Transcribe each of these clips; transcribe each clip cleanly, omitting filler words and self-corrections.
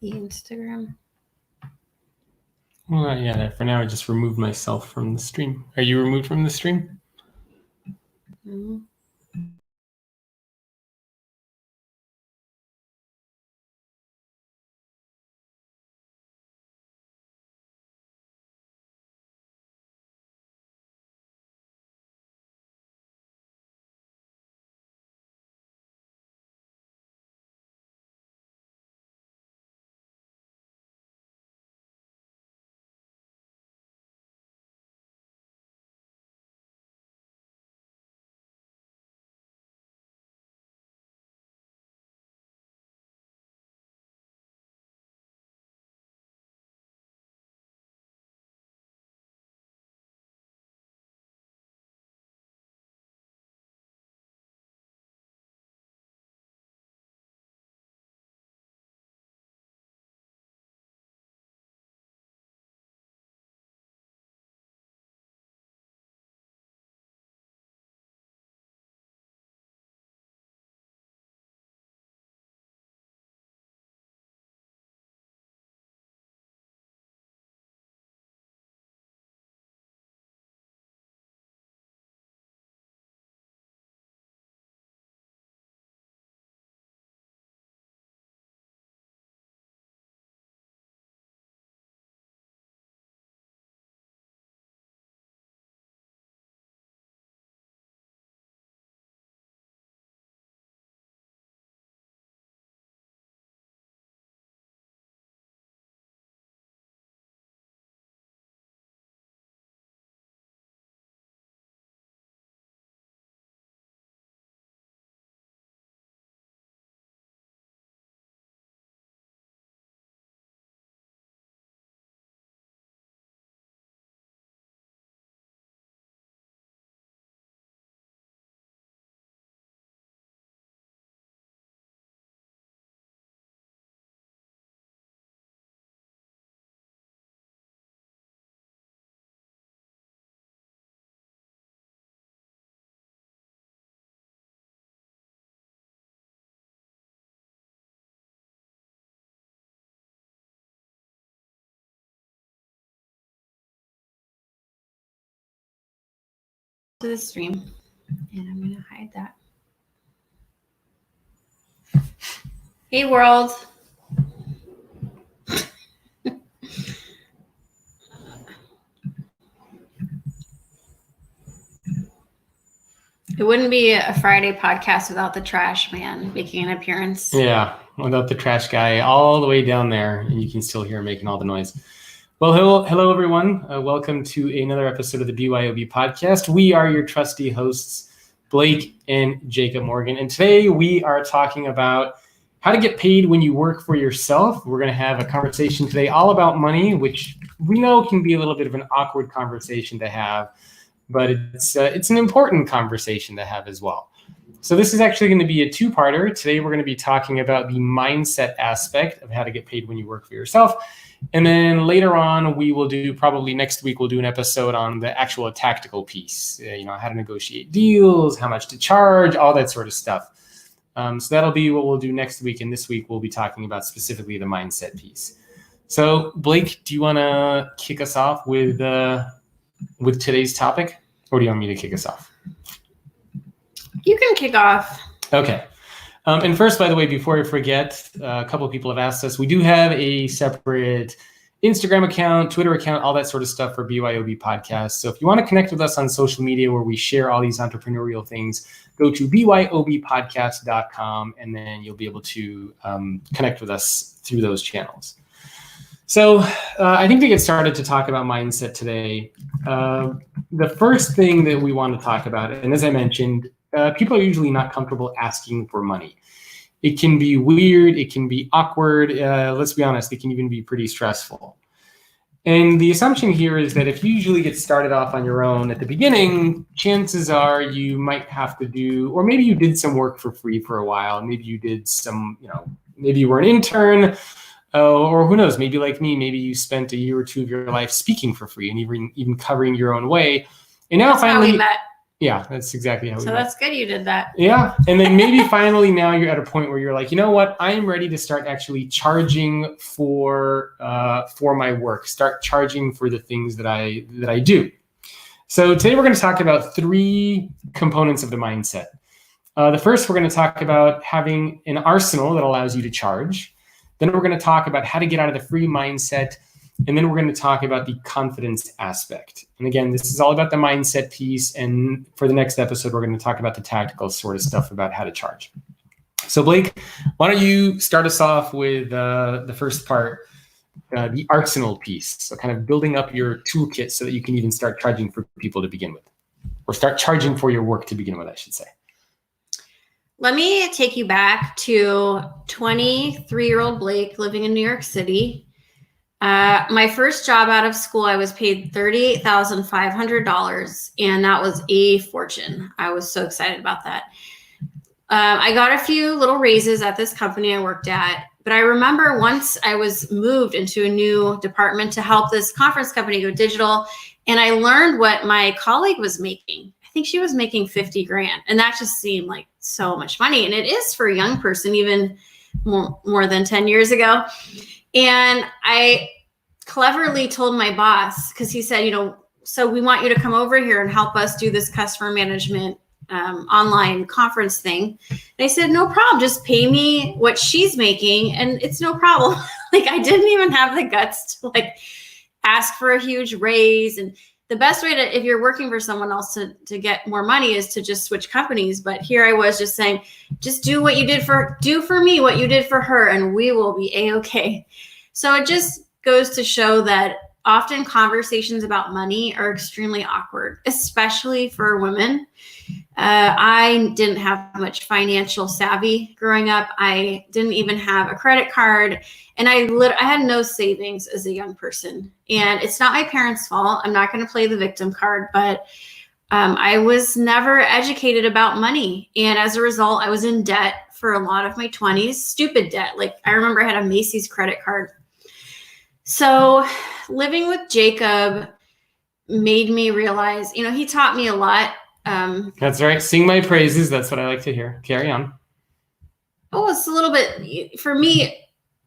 the Instagram. Well, yeah, for now I just removed myself from the stream. Are you removed from the stream? Mm-hmm. To the stream, and I'm going to hide that. Hey, world. It wouldn't be a Friday podcast without the trash man making an appearance. Yeah, without the trash guy all the way down there, and you can still hear him making all the noise. Well, hello everyone. Welcome to another episode of the BYOB podcast. We are your trusty hosts, Blake and Jacob Morgan, and today we are talking about how to get paid when you work for yourself. We're going to have a conversation today all about money, which we know can be a little bit of an awkward conversation to have, but it's an important conversation to have as well. So this is actually going to be a two-parter. Today we're going to be talking about the mindset aspect of how to get paid when you work for yourself. And then later on, we will do, probably next week, we'll do an episode on the actual tactical piece, how to negotiate deals, how much to charge, all that sort of stuff. So that'll be what we'll do next week. And this week, we'll be talking about specifically the mindset piece. So Blake, do you want to kick us off with today's topic, or do you want me to kick us off? You can kick off. Okay. And first, by the way, before I forget, a couple of people have asked us, we do have a separate Instagram account, Twitter account, all that sort of stuff for BYOB Podcast. So if you want to connect with us on social media where we share all these entrepreneurial things, go to byobpodcast.com, and then you'll be able to connect with us through those channels. So I think to get started to talk about mindset today, the first thing that we want to talk about, and as I mentioned, people are usually not comfortable asking for money. It can be weird. It can be awkward. Let's be honest, it can even be pretty stressful. And the assumption here is that if you usually get started off on your own at the beginning, chances are you might have to do, or maybe you did some work for free for a while. Maybe you did some, maybe you were an intern, or who knows, maybe like me, maybe you spent a year or two of your life speaking for free and even covering your own way. And now That's finally, how we met. Yeah, that's exactly how we So met. that's good you did that. Yeah. And then maybe finally now you're at a point where you're like, you know what? I'm ready to start actually charging for my work, start charging for the things that I do. So today we're going to talk about 3 components of the mindset. The first, we're going to talk about having an arsenal that allows you to charge. Then we're going to talk about how to get out of the free mindset. And then we're going to talk about the confidence aspect. And again, this is all about the mindset piece. And for the next episode, we're going to talk about the tactical sort of stuff about how to charge. So Blake, why don't you start us off with the first part, the arsenal piece. So kind of building up your toolkit so that you can even start charging for people to begin with, or start charging for your work to begin with, I should say. Let me take you back to 23-year-old Blake living in New York City. My first job out of school, I was paid $38,500, and that was a fortune. I was so excited about that. I got a few little raises at this company I worked at, but I remember once I was moved into a new department to help this conference company go digital, and I learned what my colleague was making. I think she was making 50 grand, and that just seemed like so much money. And it is for a young person, even more than 10 years ago. And I cleverly told my boss, because he said, so we want you to come over here and help us do this customer management online conference thing. And I said, no problem. Just pay me what she's making, and it's no problem. Like, I didn't even have the guts to ask for a huge raise. And the best way to, if you're working for someone else to get more money, is to just switch companies. But here I was just saying, just do for me what you did for her, and we will be a-okay. So it just goes to show that often conversations about money are extremely awkward, especially for women. I didn't have much financial savvy growing up. I didn't even have a credit card, and I had no savings as a young person. And it's not my parents' fault. I'm not going to play the victim card, but I was never educated about money. And as a result, I was in debt for a lot of my 20s, stupid debt. Like, I remember I had a Macy's credit card. So living with Jacob made me realize, he taught me a lot. That's right. Sing my praises. That's what I like to hear. Carry on. Oh, it's a little bit, for me,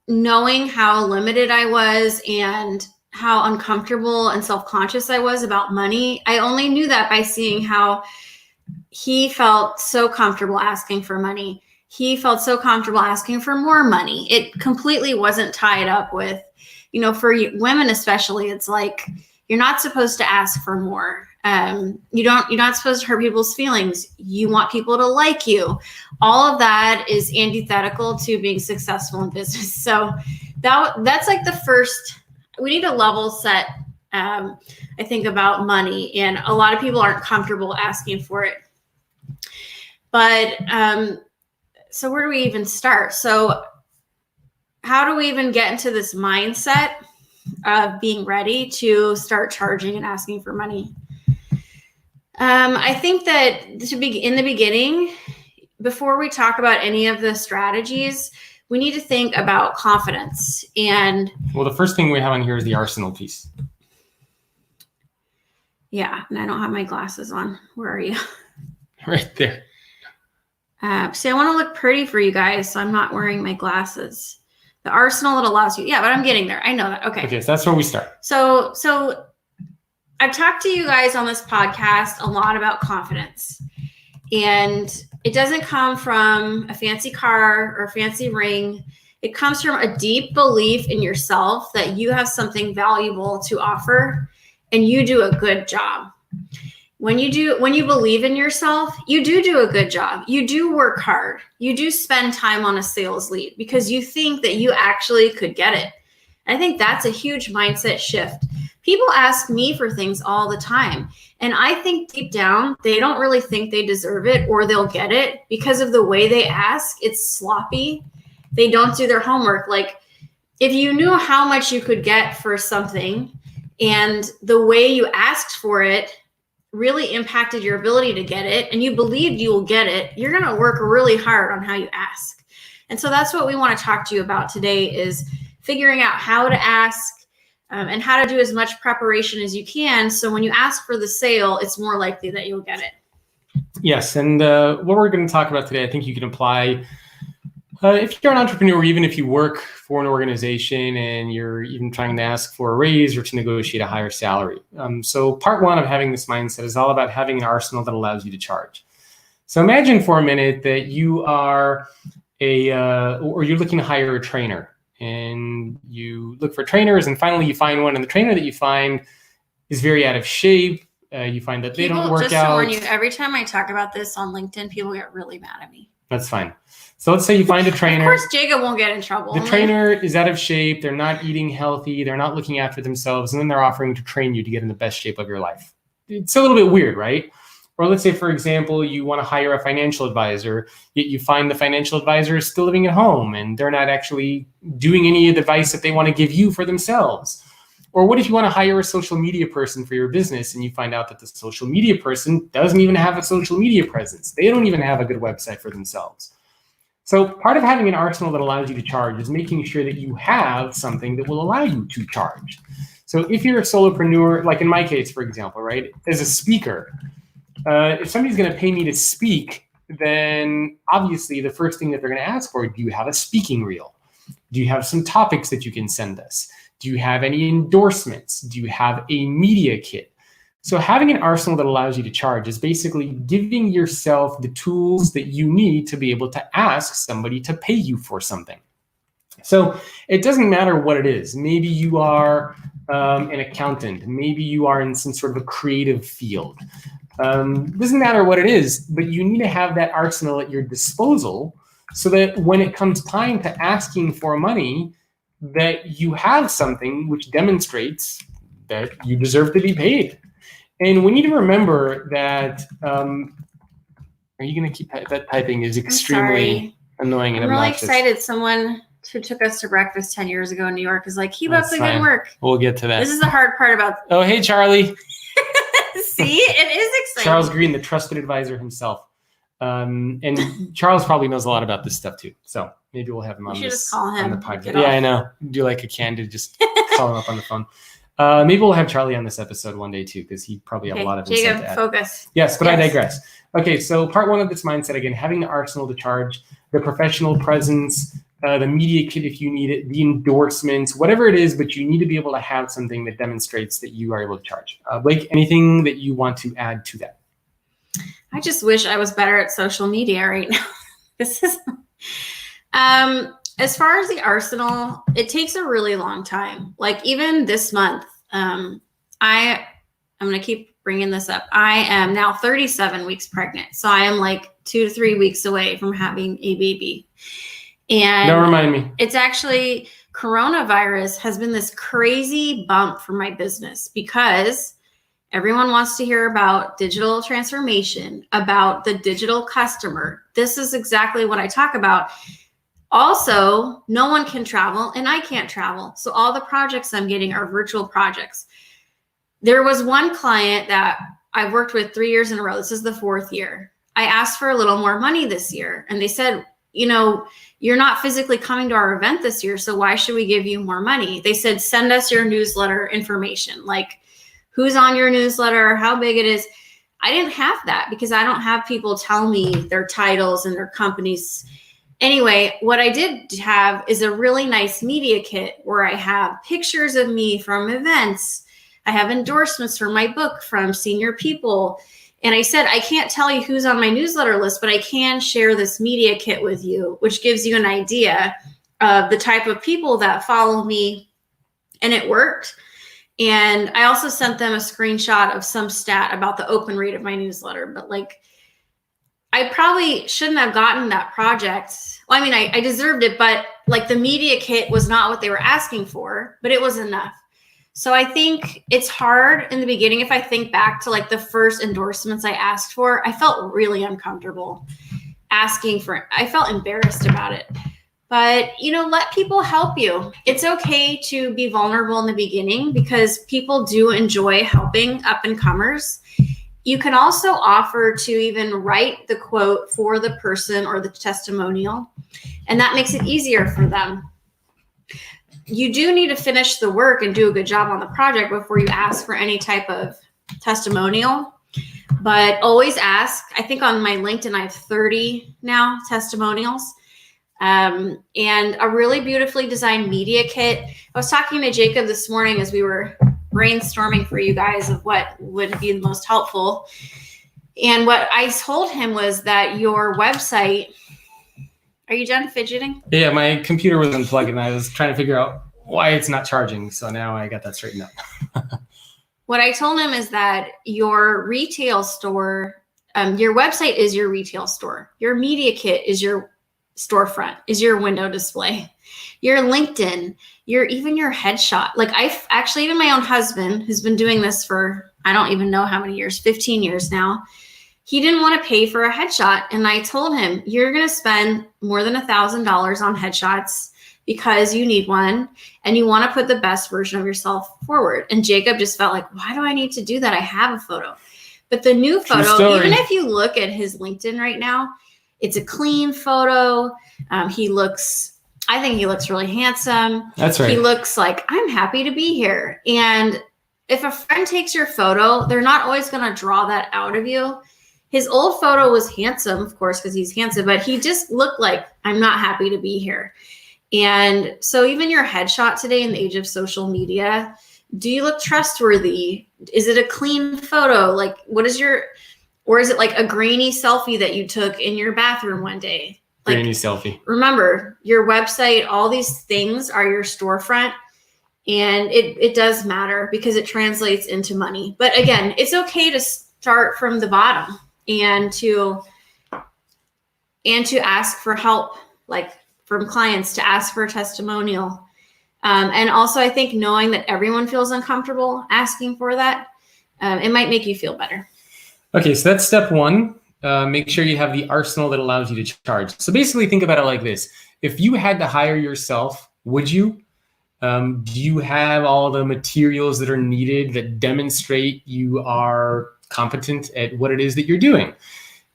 knowing how limited I was and how uncomfortable and self-conscious I was about money. I only knew that by seeing how he felt so comfortable asking for money. He felt so comfortable asking for more money. It completely wasn't tied up with, for women especially, it's like, you're not supposed to ask for more. You're not supposed to hurt people's feelings. You want people to like you. All of that is antithetical to being successful in business. So that's like the first, we need a level set, I think, about money. And a lot of people aren't comfortable asking for it. But so where do we even start? So how do we even get into this mindset of being ready to start charging and asking for money? I think that in the beginning, before we talk about any of the strategies, we need to think about confidence. And well, the first thing we have on here is the arsenal piece. Yeah, and I don't have my glasses on. Where are you? Right there. See, I want to look pretty for you guys, so I'm not wearing my glasses. The arsenal that allows you. Yeah, but I'm getting there. I know that. Okay, so that's where we start. So I've talked to you guys on this podcast a lot about confidence, and it doesn't come from a fancy car or a fancy ring. It comes from a deep belief in yourself that you have something valuable to offer, and you do a good job. When you believe in yourself, you do a good job. You do work hard. You do spend time on a sales lead because you think that you actually could get it. I think that's a huge mindset shift. People ask me for things all the time, and I think deep down, they don't really think they deserve it or they'll get it because of the way they ask. It's sloppy. They don't do their homework. Like, if you knew how much you could get for something and the way you asked for it really impacted your ability to get it, and you believed you will get it, you're going to work really hard on how you ask. And so that's what we want to talk to you about today, is figuring out how to ask and how to do as much preparation as you can. So when you ask for the sale, it's more likely that you'll get it. Yes. And what we're going to talk about today, I think you can apply if you're an entrepreneur, even if you work for an organization and you're even trying to ask for a raise or to negotiate a higher salary. So part one of having this mindset is all about having an arsenal that allows you to charge. So imagine for a minute that you are or you're looking to hire a trainer, and you look for trainers, and finally you find one, and the trainer that you find is very out of shape. You find that they don't work just out. To warn you, every time I talk about this on LinkedIn, people get really mad at me. That's fine. So let's say you find a trainer. Of course, Jacob won't get in trouble. The trainer is out of shape. They're not eating healthy. They're not looking after themselves. And then they're offering to train you to get in the best shape of your life. It's a little bit weird, right? Or let's say, for example, you want to hire a financial advisor, yet you find the financial advisor is still living at home and they're not actually doing any of the advice that they want to give you for themselves. Or what if you want to hire a social media person for your business and you find out that the social media person doesn't even have a social media presence? They don't even have a good website for themselves. So part of having an arsenal that allows you to charge is making sure that you have something that will allow you to charge. So if you're a solopreneur, like in my case, for example, right, as a speaker, if somebody's going to pay me to speak, then obviously the first thing that they're going to ask for, do you have a speaking reel? Do you have some topics that you can send us? Do you have any endorsements? Do you have a media kit? So having an arsenal that allows you to charge is basically giving yourself the tools that you need to be able to ask somebody to pay you for something. So it doesn't matter what it is. Maybe you are an accountant. Maybe you are in some sort of a creative field. Doesn't matter what it is, but you need to have that arsenal at your disposal so that when it comes time to asking for money, that you have something which demonstrates that you deserve to be paid. And we need to remember that, are you going to keep that typing is extremely annoying and obnoxious. I'm really excited. Someone who took us to breakfast 10 years ago in New York is like, keep up the good work. We'll get to that. This is the hard part about. Oh, hey, Charlie. See, it is exciting. Charles Green, the trusted advisor himself. And Charles probably knows a lot about this stuff too. So maybe we'll have him on this on the podcast. Yeah, I know. Do like a candid, just call him up on the phone. Maybe we'll have Charlie on this episode one day too, because he probably have a lot of insight Jacob, to add. focus. Yes, but I digress. Okay, so part one of this mindset, again, having the arsenal to charge, the professional presence, the media kit if you need it, the endorsements, whatever it is, but you need to be able to have something that demonstrates that you are able to charge. Blake, anything that you want to add to that? I just wish I was better at social media right now. This is as far as the arsenal, it takes a really long time. Like even this month, I'm going to keep bringing this up. I am now 37 weeks pregnant. So I am like 2 to 3 weeks away from having a baby. And don't remind me. It's actually coronavirus has been this crazy bump for my business because everyone wants to hear about digital transformation, about the digital customer. This is exactly what I talk about. Also, no one can travel and I can't travel. So all the projects I'm getting are virtual projects. There was one client that I've worked with 3 years in a row. This is the 4th year. I asked for a little more money this year. And they said, you're not physically coming to our event this year. So why should we give you more money? They said, send us your newsletter information. Like who's on your newsletter, how big it is. I didn't have that because I don't have people tell me their titles and their companies. Anyway, what I did have is a really nice media kit where I have pictures of me from events. I have endorsements for my book from senior people. And I said, I can't tell you who's on my newsletter list, but I can share this media kit with you, which gives you an idea of the type of people that follow me. And it worked. And I also sent them a screenshot of some stat about the open rate of my newsletter. But like, I probably shouldn't have gotten that project. Well, I mean, I deserved it, but like the media kit was not what they were asking for, but it was enough. So I think it's hard in the beginning. If I think back to like the first endorsements I asked for, I felt really uncomfortable asking for it. I felt embarrassed about it. But, let people help you. It's okay to be vulnerable in the beginning because people do enjoy helping up and comers. You can also offer to even write the quote for the person or the testimonial, and that makes it easier for them. You do need to finish the work and do a good job on the project before you ask for any type of testimonial. But always ask. I think on my LinkedIn, I have 30 now testimonials. And a really beautifully designed media kit. I was talking to Jacob this morning as we were brainstorming for you guys of what would be the most helpful. And what I told him was that your website, are you done fidgeting? Yeah, my computer was unplugged and I was trying to figure out why it's not charging. So now I got that straightened out. What I told him is that your retail store, your website is your retail store. Your media kit is your storefront, is your window display. Your LinkedIn, even your headshot. Like even my own husband, who's been doing this for, I don't even know how many years, 15 years now. He didn't want to pay for a headshot. And I told him, you're going to spend more than $1,000 on headshots because you need one and you want to put the best version of yourself forward. And Jacob just felt like, why do I need to do that? I have a photo. But the new photo, even if you look at his LinkedIn right now, it's a clean photo. I think he looks really handsome. That's right. He looks like, I'm happy to be here. And if a friend takes your photo, they're not always going to draw that out of you. His old photo was handsome, of course, because he's handsome, but he just looked like, I'm not happy to be here. And so even your headshot today in the age of social media, do you look trustworthy? Is it a clean photo? Like, or is it like a grainy selfie that you took in your bathroom one day? Like, grainy selfie. Remember, your website, all these things are your storefront. And it does matter because it translates into money. But again, it's okay to start from the bottom and to ask for help, like from clients, to ask for a testimonial. And also, I think knowing that everyone feels uncomfortable asking for that, it might make you feel better. Okay, so that's step one. Make sure you have the arsenal that allows you to charge. So basically think about it like this. If you had to hire yourself, would you? Do you have all the materials that are needed that demonstrate you are competent at what it is that you're doing?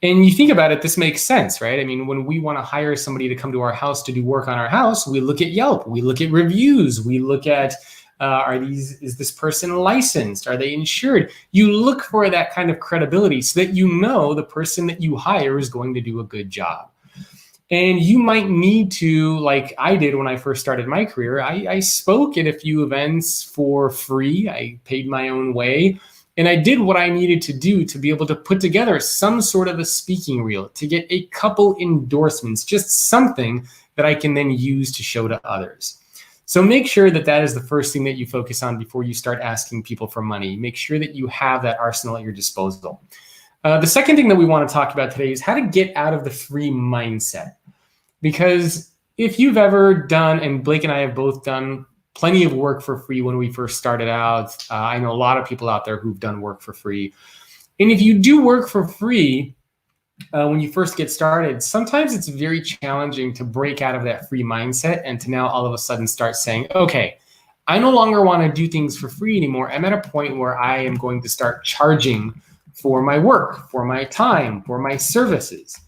And you think about it, this makes sense, right? I mean, when we want to hire somebody to come to our house to do work on our house, we look at Yelp, we look at reviews, we look at, is this person licensed? Are they insured? You look for that kind of credibility so that you know the person that you hire is going to do a good job. And you might need to, like I did when I first started my career, I spoke at a few events for free. I paid my own way. And I did what I needed to do to be able to put together some sort of a speaking reel, to get a couple endorsements, just something that I can then use to show to others. So make sure that that is the first thing that you focus on before you start asking people for money. Make sure that you have that arsenal at your disposal. The second thing that we want to talk about today is how to get out of the free mindset. Because if you've ever done, and Blake and I have both done plenty of work for free when we first started out. I know a lot of people out there who've done work for free. And if you do work for free, when you first get started, sometimes it's very challenging to break out of that free mindset and to now all of a sudden start saying, okay, I no longer want to do things for free anymore. I'm at a point where I am going to start charging for my work, for my time, for my services.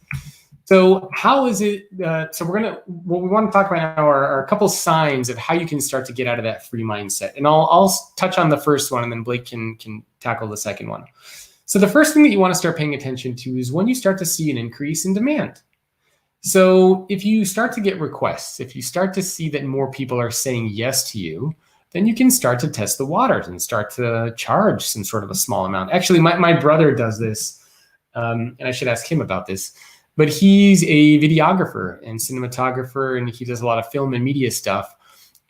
So how is it, what we want to talk about now are a couple signs of how you can start to get out of that free mindset. And I'll touch on the first one and then Blake can tackle the second one. So the first thing that you want to start paying attention to is when you start to see an increase in demand. So if you start to get requests, if you start to see that more people are saying yes to you, then you can start to test the waters and start to charge some sort of a small amount. Actually, my brother does this, and I should ask him about this. But he's a videographer and cinematographer, and he does a lot of film and media stuff.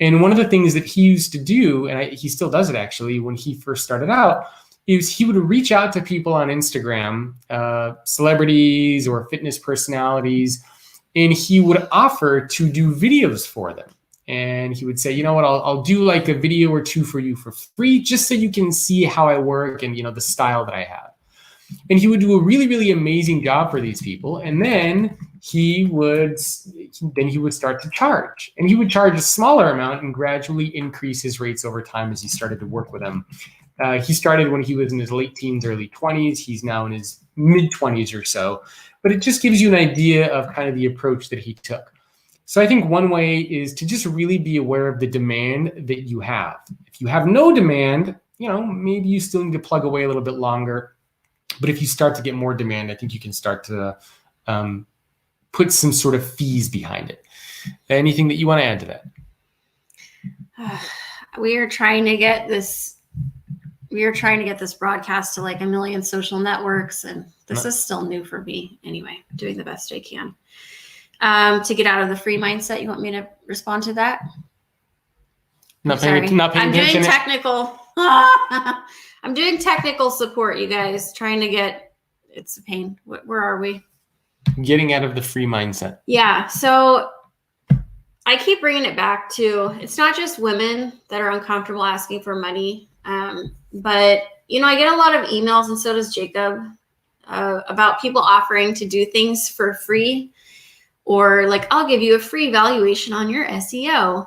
And one of the things that he used to do, and he still does it actually, when he first started out, is he would reach out to people on Instagram, celebrities or fitness personalities, and he would offer to do videos for them. And he would say, you know what, I'll do like a video or two for you for free, just so you can see how I work and, the style that I have. And he would do a really, really amazing job for these people. And then he would start to charge. And he would charge a smaller amount and gradually increase his rates over time as he started to work with them. He started when he was in his late teens, early 20s. He's now in his mid 20s or so. But it just gives you an idea of kind of the approach that he took. So I think one way is to just really be aware of the demand that you have. If you have no demand, maybe you still need to plug away a little bit longer. But if you start to get more demand, I think you can start to put some sort of fees behind it. Anything that you want to add to that? We are trying to get this broadcast to like 1 million social networks, and this is still new for me. Anyway, doing the best I can. To get out of the free mindset, you want me to respond to that? Not paying attention. I'm doing technical support, you guys. Trying to get. It's a pain. Where are we? Getting out of the free mindset. Yeah. So I keep bringing it back to, it's not just women that are uncomfortable asking for money. But, I get a lot of emails, and so does Jacob, about people offering to do things for free, or like, I'll give you a free valuation on your SEO.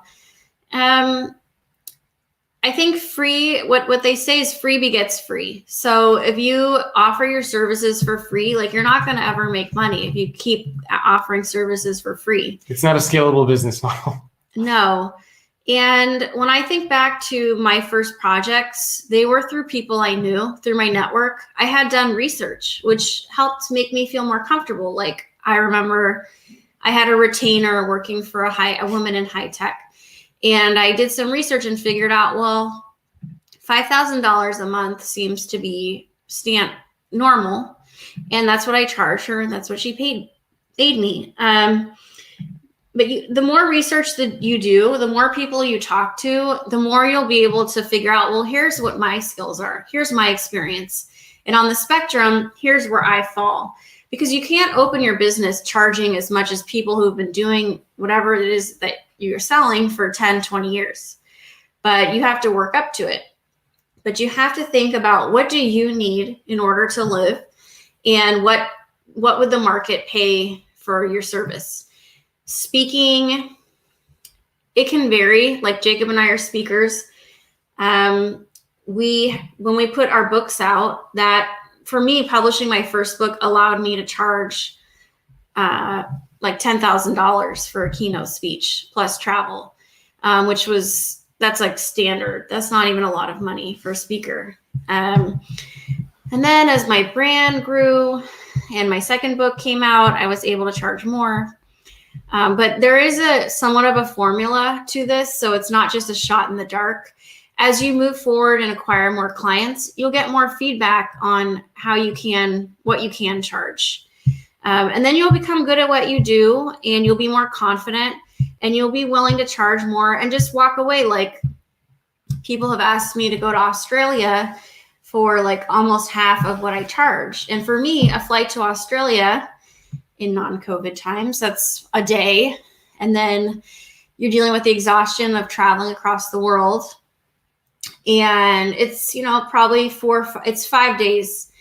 I think free, what they say is free begets free. So if you offer your services for free, like, you're not going to ever make money if you keep offering services for free. It's not a scalable business model. No. And when I think back to my first projects, they were through people I knew, through my network. I had done research, which helped make me feel more comfortable. Like, I remember I had a retainer working for a woman in high tech. And I did some research and figured out, well, $5,000 a month seems to be normal. And that's what I charged her, and that's what she paid me. But the more research that you do, the more people you talk to, the more you'll be able to figure out, well, here's what my skills are. Here's my experience. And on the spectrum, here's where I fall. Because you can't open your business charging as much as people who've been doing whatever it is that you're selling for 10, 20 years. But you have to work up to it. But you have to think about, what do you need in order to live? And what would the market pay for your service? Speaking, it can vary. Like, Jacob and I are speakers. When we put our books out, that, for me, publishing my first book allowed me to charge like $10,000 for a keynote speech plus travel, that's like standard. That's not even a lot of money for a speaker. And then as my brand grew and my second book came out, I was able to charge more. But there is somewhat of a formula to this. So it's not just a shot in the dark. As you move forward and acquire more clients, you'll get more feedback on what you can charge. And then you'll become good at what you do, and you'll be more confident, and you'll be willing to charge more and just walk away. Like, people have asked me to go to Australia for like almost half of what I charge. And for me, a flight to Australia in non-COVID times, that's a day. And then you're dealing with the exhaustion of traveling across the world. And it's, probably it's 5 days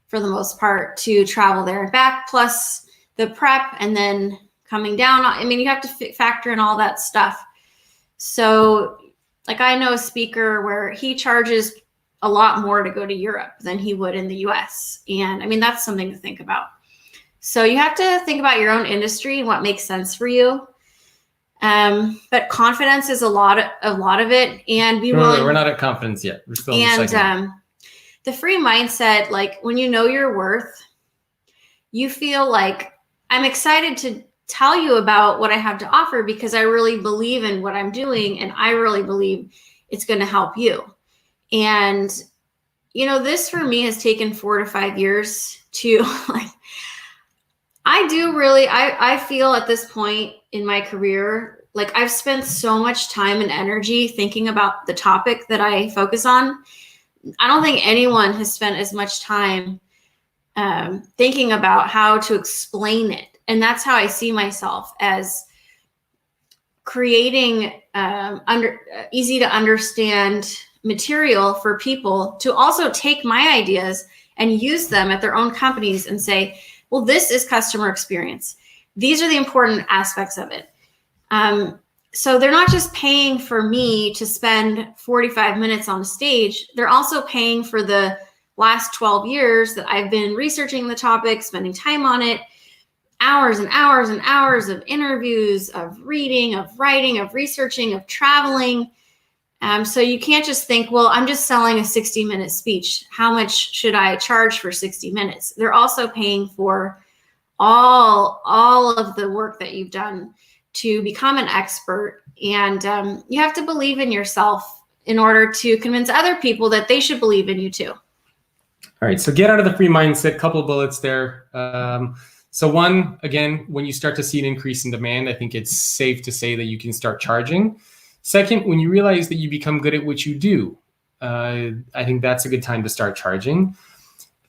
for the most part to travel there and back, plus the prep and then coming down. I mean, you have to factor in all that stuff. So, like, I know a speaker where he charges a lot more to go to Europe than he would in the US. And I mean, that's something to think about. So you have to think about your own industry and what makes sense for you. But confidence is a lot of it, and be willing. We're not at confidence yet. We're still in the second. The free mindset, like, when you know your worth, you feel like, I'm excited to tell you about what I have to offer because I really believe in what I'm doing, and I really believe it's going to help you. And this for me has taken 4 to 5 years to like. I feel at this point in my career, like, I've spent so much time and energy thinking about the topic that I focus on. I don't think anyone has spent as much time thinking about how to explain it. And that's how I see myself, as creating easy to understand material for people to also take my ideas and use them at their own companies and say, well, this is customer experience. These are the important aspects of it. So they're not just paying for me to spend 45 minutes on a stage. They're also paying for the last 12 years that I've been researching the topic, spending time on it, hours and hours and hours of interviews, of reading, of writing, of researching, of traveling. So you can't just think, well, I'm just selling a 60-minute speech. How much should I charge for 60 minutes? They're also paying for all of the work that you've done to become an expert. And you have to believe in yourself in order to convince other people that they should believe in you too. All right, so get out of the free mindset, couple of bullets there. So one, again, when you start to see an increase in demand, I think it's safe to say that you can start charging. Second, when you realize that you become good at what you do, I think that's a good time to start charging.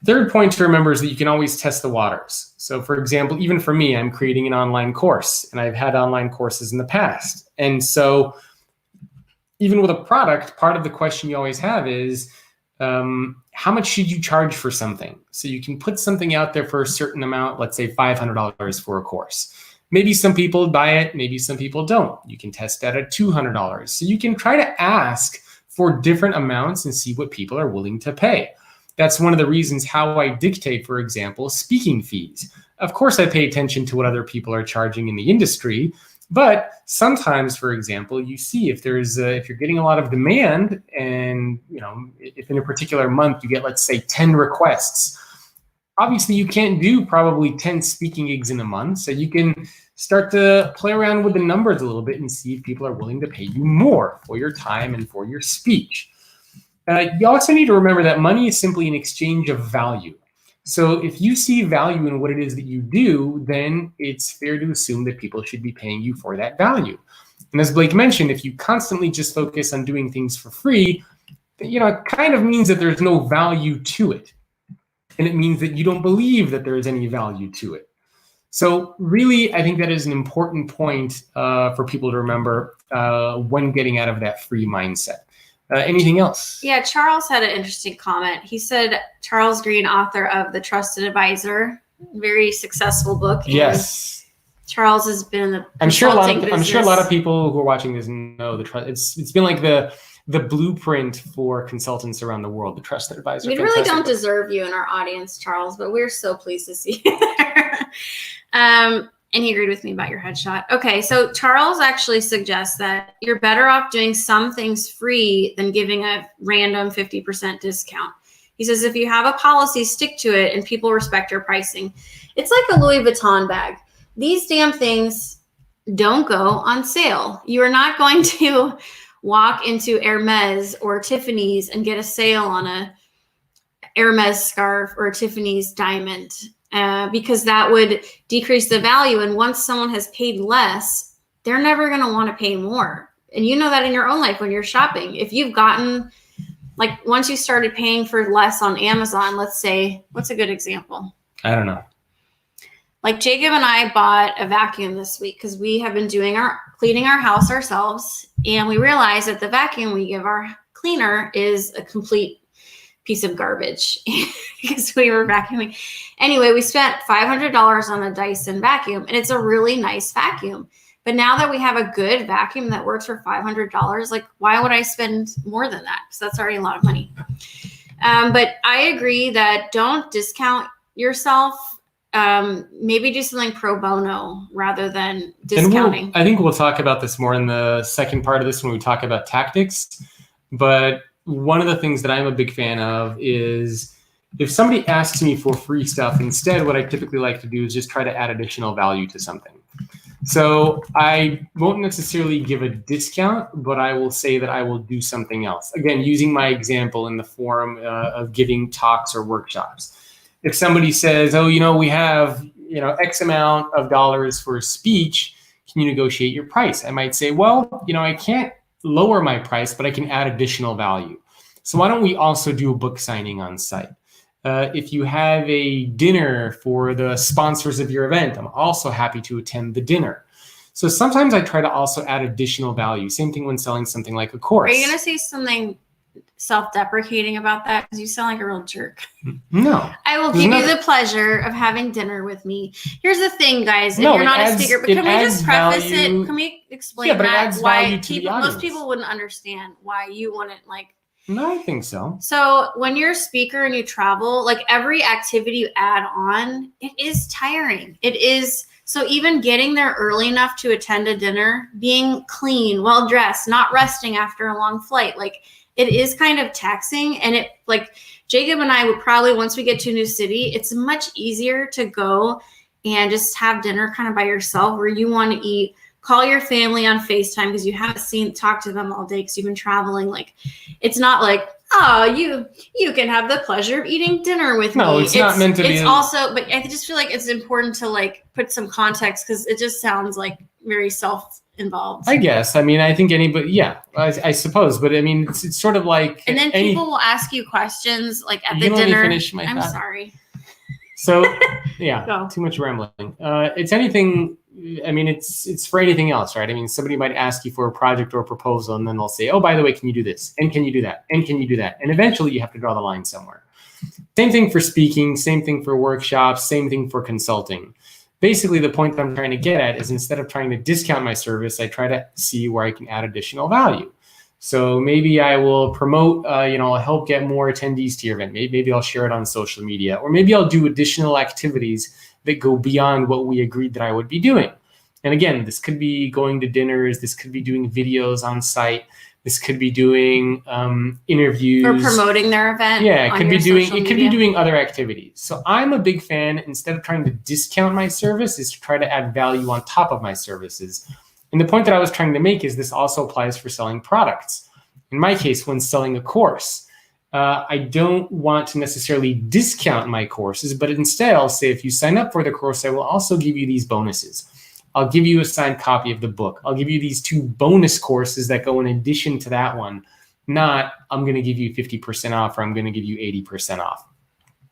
Third point to remember is that you can always test the waters. So for example, even for me, I'm creating an online course, and I've had online courses in the past. And so even with a product, part of the question you always have is, how much should you charge for something? So you can put something out there for a certain amount, let's say $500 for a course. Maybe some people buy it, maybe some people don't. You can test that at $200. So you can try to ask for different amounts and see what people are willing to pay. That's one of the reasons how I dictate, for example, speaking fees. Of course, I pay attention to what other people are charging in the industry, but sometimes, for example, you see if you're getting a lot of demand, and if in a particular month you get, let's say, 10 requests, obviously you can't do probably 10 speaking gigs in a month. So you can start to play around with the numbers a little bit and see if people are willing to pay you more for your time and for your speech. You also need to remember that money is simply an exchange of value. So if you see value in what it is that you do, then it's fair to assume that people should be paying you for that value. And as Blake mentioned, if you constantly just focus on doing things for free, it kind of means that there's no value to it. And it means that you don't believe that there is any value to it. So really, I think that is an important point for people to remember when getting out of that free mindset. Anything else? Yeah, Charles had an interesting comment. He said, Charles Green, author of The Trusted Advisor, very successful book. Yes. Charles has been in the I'm sure a lot of business. people who are watching this know the trust. It's been like the blueprint for consultants around the world. The Trusted Advisor. We really don't deserve you in our audience, Charles, but we're so pleased to see you there. And he agreed with me about your headshot. Okay, so Charles actually suggests that you're better off doing some things free than giving a random 50% discount. He says if you have a policy, stick to it, and people respect your pricing. It's like a Louis Vuitton bag. These damn things don't go on sale. You are not going to walk into Hermes or Tiffany's and get a sale on a Hermes scarf or a Tiffany's diamond. Because that would decrease the value. And once someone has paid less, they're never going to want to pay more. And you know that in your own life when you're shopping. If you've gotten, like, once you started paying for less on Amazon, let's say, what's a good example? I don't know. Like Jacob and I bought a vacuum this week because we have been cleaning our house ourselves. And we realized that the vacuum we give our cleaner is a complete piece of garbage because we were vacuuming. Anyway, we spent $500 on a Dyson vacuum, and it's a really nice vacuum. But now that we have a good vacuum that works for $500, like, why would I spend more than that? Because that's already a lot of money. But I agree that don't discount yourself. Maybe do something pro bono rather than discounting. I think we'll talk about this more in the second part of this when we talk about tactics. But one of the things that I'm a big fan of is if somebody asks me for free stuff, instead what I typically like to do is just try to add additional value to something. So I won't necessarily give a discount, but I will say that I will do something else. Again, using my example in the form of giving talks or workshops. If somebody says, oh, we have, X amount of dollars for a speech, can you negotiate your price? I might say, well, I can't lower my price, but I can add additional value. So why don't we also do a book signing on site? If you have a dinner for the sponsors of your event, I'm also happy to attend the dinner. So sometimes I try to also add additional value. Same thing when selling something like a course. Are you going to say something self-deprecating about that? Because you sound like a real jerk. No. I will give you the pleasure of having dinner with me. Here's the thing, guys. If you're not a speaker, but can we just preface it? Can we explain that? Why most people wouldn't understand why you wouldn't, like, No, I think so. So when you're a speaker and you travel, like every activity you add on, it is tiring. It is. So even getting there early enough to attend a dinner, being clean, well dressed, not resting after a long flight, like it is kind of taxing. And it, like Jacob and I would probably, once we get to a new city, it's much easier to go and just have dinner kind of by yourself where you want to eat. Call your family on FaceTime because you haven't talked to them all day because you've been traveling. Like, it's not like, oh, you can have the pleasure of eating dinner with me. No, it's not meant to be. It's also, but I just feel like it's important to like put some context because it just sounds like very self-involved. I guess. I mean, I think anybody, yeah, I suppose. But I mean, it's sort of like. And then people will ask you questions like at the dinner. Let me finish my I'm thought. sorry. So, yeah, too much rambling. It's anything. I mean, it's for anything else, right? I mean, somebody might ask you for a project or a proposal, and then they'll say, oh, by the way, can you do this? And can you do that? And can you do that? And eventually you have to draw the line somewhere. Same thing for speaking, same thing for workshops, same thing for consulting. Basically, the point that I'm trying to get at is instead of trying to discount my service, I try to see where I can add additional value. So maybe I will promote, help get more attendees to your event. Maybe I'll share it on social media, or maybe I'll do additional activities that go beyond what we agreed that I would be doing. And again, this could be going to dinners. This could be doing videos on site. This could be doing interviews. Or promoting their event. Yeah, it could be doing other activities. So I'm a big fan, instead of trying to discount my service, is to try to add value on top of my services. And the point that I was trying to make is this also applies for selling products. In my case, when selling a course, I don't want to necessarily discount my courses, but instead I'll say, if you sign up for the course, I will also give you these bonuses. I'll give you a signed copy of the book. I'll give you these 2 bonus courses that go in addition to that one. Not, I'm going to give you 50% off, or I'm going to give you 80% off.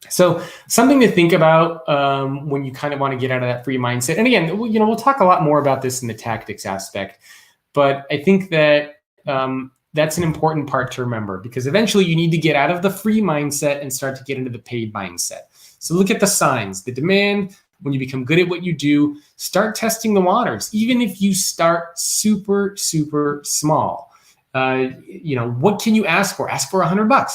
So something to think about when you kind of want to get out of that free mindset. And again, we'll talk a lot more about this in the tactics aspect, but I think that that's an important part to remember, because eventually you need to get out of the free mindset and start to get into the paid mindset. So look at the signs, the demand. When you become good at what you do, start testing the waters. Even if you start super, super small, what can you ask for? Ask for $100.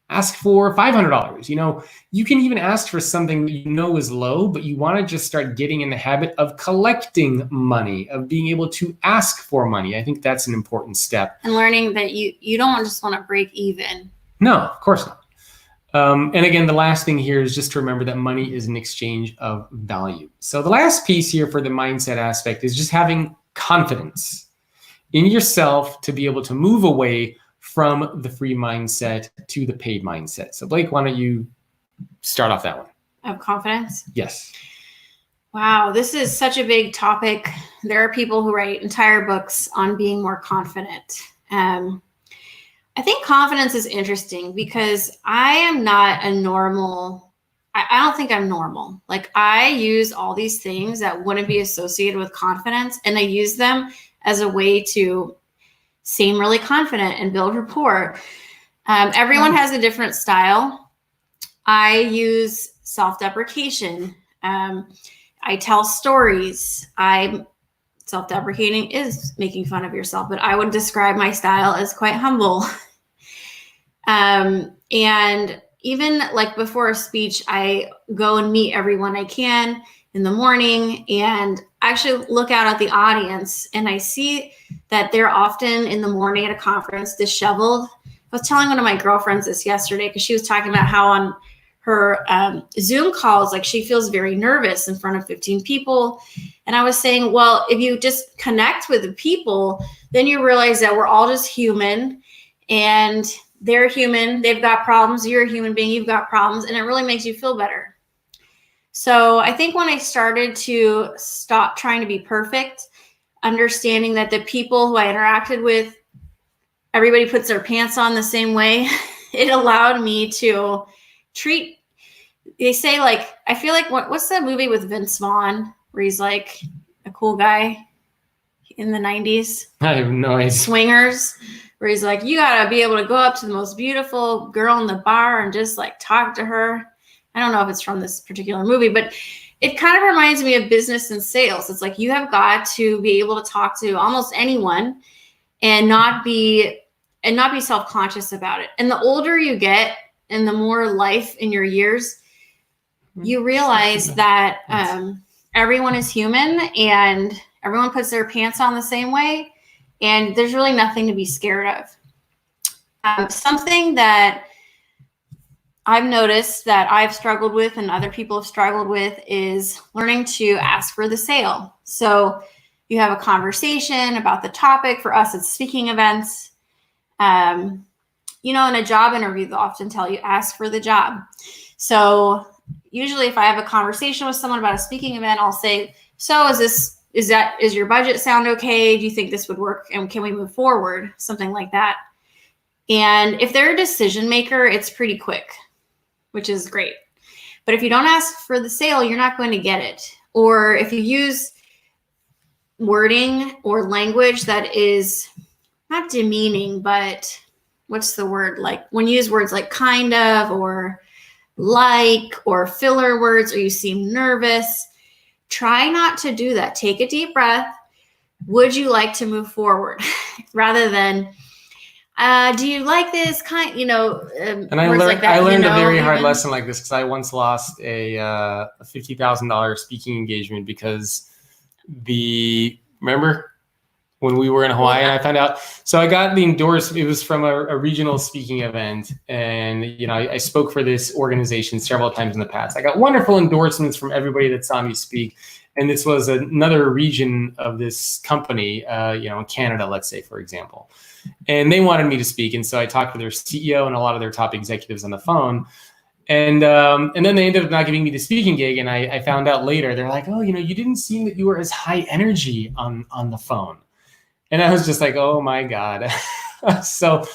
Ask for $500. You can even ask for something that is low, but you want to just start getting in the habit of collecting money, of being able to ask for money. I think that's an important step. And learning that you don't just want to break even. No, of course not. And again, the last thing here is just to remember that money is an exchange of value. So the last piece here for the mindset aspect is just having confidence in yourself to be able to move away from the free mindset to the paid mindset. So Blake, why don't you start off that one? Of confidence? Yes. Wow, this is such a big topic. There are people who write entire books on being more confident. I think confidence is interesting because I am not a normal, I don't think I'm normal. Like, I use all these things that wouldn't be associated with confidence, and I use them as a way to seem really confident and build rapport. Everyone has a different style. I use self-deprecation. I tell stories. Self-deprecating is making fun of yourself, but I would describe my style as quite humble. And even like before a speech, I go and meet everyone I can in the morning and actually look out at the audience, and I see that they're often in the morning at a conference disheveled. I was telling one of my girlfriends this yesterday because she was talking about how on her Zoom calls, like, she feels very nervous in front of 15 people. And I was saying, well, if you just connect with the people, then you realize that we're all just human, and they're human. They've got problems. You're a human being. You've got problems. And it really makes you feel better. So I think when I started to stop trying to be perfect, understanding that the people who I interacted with, everybody puts their pants on the same way, it allowed me to treat, they say, like, I feel like, what's that movie with Vince Vaughn where he's like a cool guy in the 90s? I have no idea. Swingers, where he's like, you got to be able to go up to the most beautiful girl in the bar and just like talk to her. I don't know if it's from this particular movie, but it kind of reminds me of business and sales. It's like, you have got to be able to talk to almost anyone and not be and not be self-conscious about it. And the older you get and the more life in your years, you realize that everyone is human and everyone puts their pants on the same way. And there's really nothing to be scared of. Something that I've noticed that I've struggled with and other people have struggled with is learning to ask for the sale. So you have a conversation about the topic. For us, it's speaking events. In a job interview, they'll often tell you, ask for the job. So usually if I have a conversation with someone about a speaking event, I'll say, so is your budget sound okay? Do you think this would work? And can we move forward? Something like that. And if they're a decision maker, it's pretty quick, which is great. But if you don't ask for the sale, you're not going to get it. Or if you use wording or language that is not demeaning, but what's the word? Like when you use words like kind of, or like, or filler words, or you seem nervous, try not to do that. Take a deep breath. Would you like to move forward? Rather than, do you like this kind, and I learned a very hard lesson like this because I once lost a $50,000 speaking engagement because remember when we were in Hawaii and I found out, so I got the endorsement. It was from a regional speaking event. And, I spoke for this organization several times in the past. I got wonderful endorsements from everybody that saw me speak. And this was another region of this company, in Canada, let's say, for example. And they wanted me to speak. And so I talked to their CEO and a lot of their top executives on the phone. And then they ended up not giving me the speaking gig. And I found out later, they're like, oh, you didn't seem that you were as high energy on the phone. And I was just like, oh my God. So,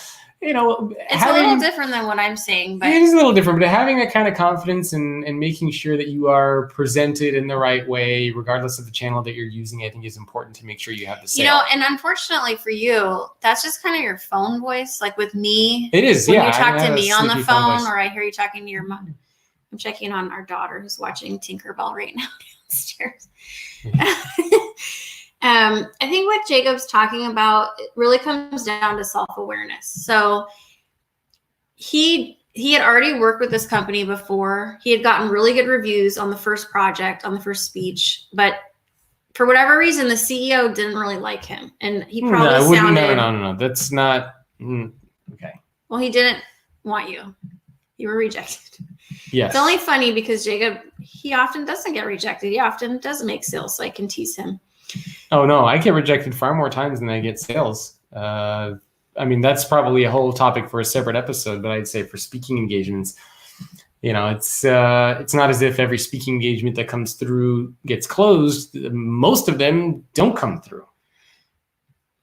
it's a little different than what I'm saying, but it is a little different, but having that kind of confidence and making sure that you are presented in the right way, regardless of the channel that you're using, I think is important to make sure you have the sale. And unfortunately for you, that's just kind of your phone voice. Like with me, it is. When you talk to me on the phone, or I hear you talking to your mom. I'm checking on our daughter who's watching Tinkerbell right now downstairs. I think what Jacob's talking about, it really comes down to self-awareness. So he had already worked with this company before. He had gotten really good reviews on the first project, on the first speech, but for whatever reason, the CEO didn't really like him. And he probably No. That's not, okay. Well, he didn't want you. You were rejected. Yes. It's only funny because Jacob, he often doesn't get rejected. He often does make sales, so I can tease him. Oh, no, I get rejected far more times than I get sales. That's probably a whole topic for a separate episode, but I'd say for speaking engagements, it's not as if every speaking engagement that comes through gets closed. Most of them don't come through.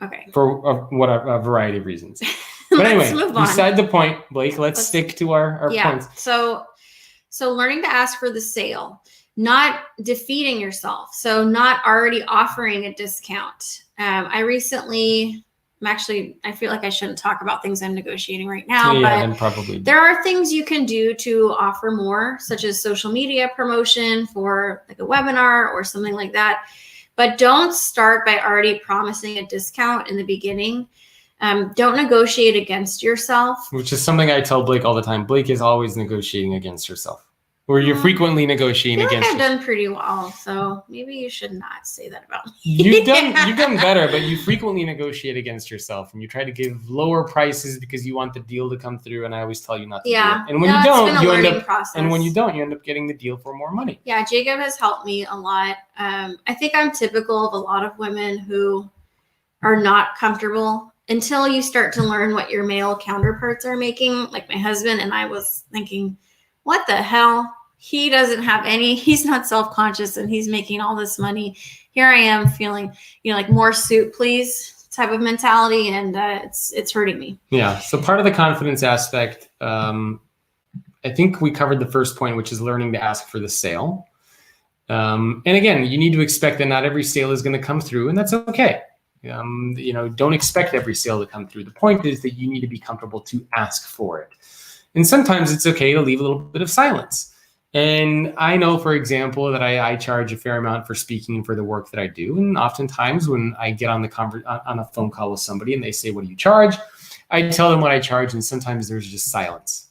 Okay. For a variety of reasons. But anyway, beside the point, Blake, let's stick to our points. So learning to ask for the sale. Not defeating yourself. So not already offering a discount. I feel like I shouldn't talk about things I'm negotiating right now, but probably there are things you can do to offer more, such as social media promotion for like a webinar or something like that. But don't start by already promising a discount in the beginning. Don't negotiate against yourself. Which is something I tell Blake all the time. Blake is always negotiating against herself. Or you're frequently negotiating against. I've done pretty well, so maybe you should not say that about me. You've done better, but you frequently negotiate against yourself, and you try to give lower prices because you want the deal to come through. And I always tell you not to do it. And when you don't, you end up getting the deal for more money. Yeah, Jacob has helped me a lot. I think I'm typical of a lot of women who are not comfortable until you start to learn what your male counterparts are making. Like my husband, and I was thinking, what the hell? He doesn't have he's not self-conscious and he's making all this money. Here I am feeling, like more suit, please type of mentality. And it's hurting me. Yeah. So part of the confidence aspect, I think we covered the first point, which is learning to ask for the sale. And again, you need to expect that not every sale is going to come through, and that's okay. Don't expect every sale to come through. The point is that you need to be comfortable to ask for it. And sometimes it's okay to leave a little bit of silence. And I know, for example, that I charge a fair amount for speaking for the work that I do. And oftentimes when I get on a phone call with somebody and they say, what do you charge? I tell them what I charge, and sometimes there's just silence.